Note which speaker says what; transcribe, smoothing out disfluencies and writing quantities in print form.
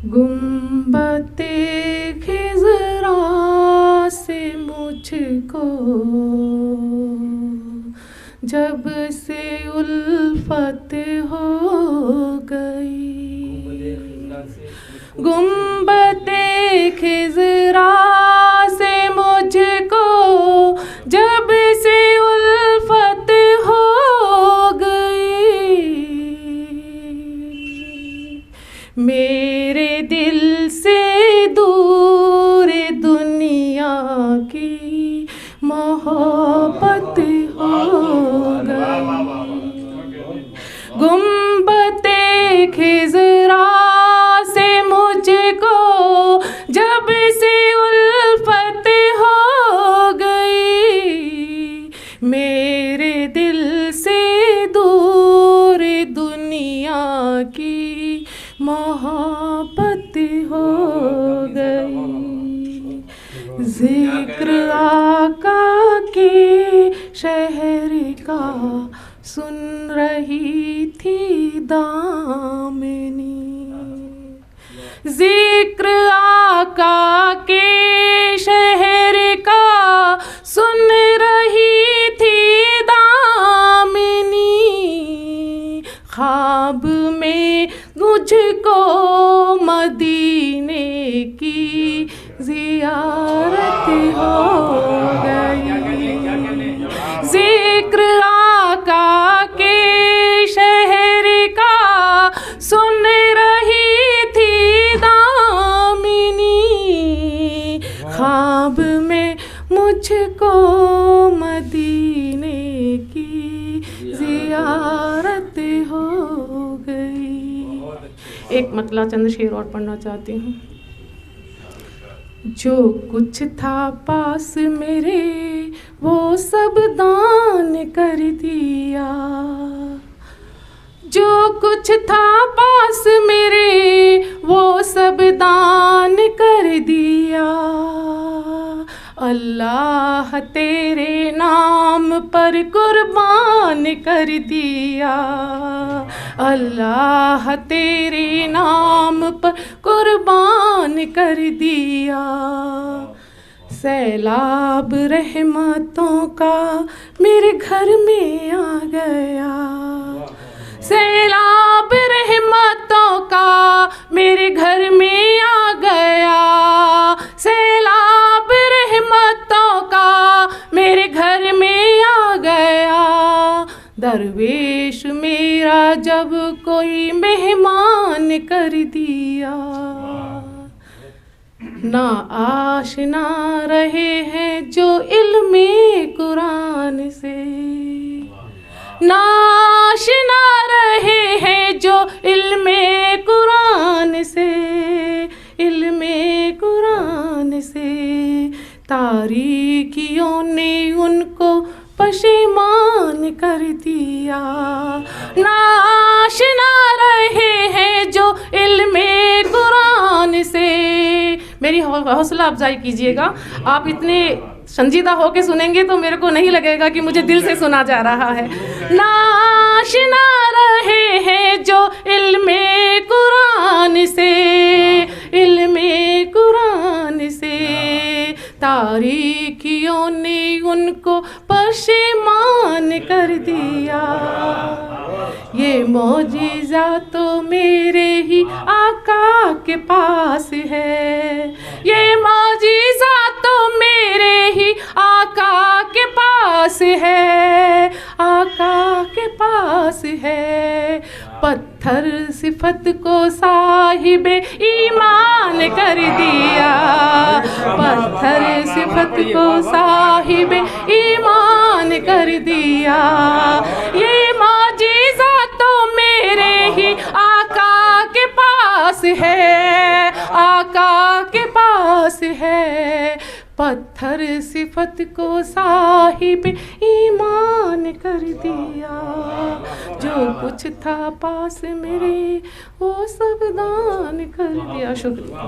Speaker 1: गुंबते खिज़रा से मुझको जब से उल्फत हो गई, गुंबते खिज़रा से मुझको जब से उल्फत हो गई, मेरे दिल से दूर दुनिया की मोहब्बत हो गई। गुंबते खिज़रा से मुझको जब से उल्फत हो गई, मेरे दिल से दूर दुनिया की मोहब्बत हो गई। ज़िक्र आका के शहर का सुन रही थी दामिनी, ज़िक्र आका के शहर का सुन रही थी दामिनी, ख्वाब में मुझको मदीने की ज़ियारत हो गई। ज़िक्र आका के शहर का सुन रही थी दामिनी, ख्वाब में मुझको मदीने की ज़ियारत हो गई। एक मतला चंद शेर और पढ़ना चाहती हूँ। जो कुछ था पास मेरे वो सब दान कर दिया, जो कुछ था पास मेरे वो सब दान कर दिया। अल्लाह तेरे नाम पर कुर्बान कर दिया, अल्लाह तेरे नाम पर कुर्बान कर दिया। सैलाब रहमतों का मेरे घर में आ गया, सैलाब रहमतों का मेरे घर में आ गया, सैलाब रहमतों का मेरे घर में आ गया। दरवेश मेरा जब कोई मेहमान कर दिया, ना आशना रहे हैं जो इल्मे कुरान से, ना आशना रहे हैं जो इल्मे कुरान से, इल्मे कुरान से। तारीकियों ने उनको पशेमान कर दिया, ना आशना रहे हैं जो इल्मे कुरान से। मेरी हौसला अफजाई कीजिएगा, आप इतने संजीदा होके सुनेंगे तो मेरे को नहीं लगेगा कि मुझे दिल से सुना जा रहा है। ना आशना रहे हैं जो इल्मे कुरान से, इल्मे कुरान से। तारीकियों ने उनको पशेमान कर दिया। ये मौजिज़ा तो मेरे ही आका के पास है, ये मौजिज़ा तो मेरे ही आका के पास है, आका के पास है। पत्थर सिफत को साहिबे ईमान कर दिया, पत्थर सिफत को साहिबे ईमान कर दिया। ये मौजिज़ा तो मेरे ही आका के पास है, आका के पास है। पत्थर सिफत को साहिब ईमान कर दिया। जो कुछ था पास मेरे वो सब दान कर दिया। शुक्रिया।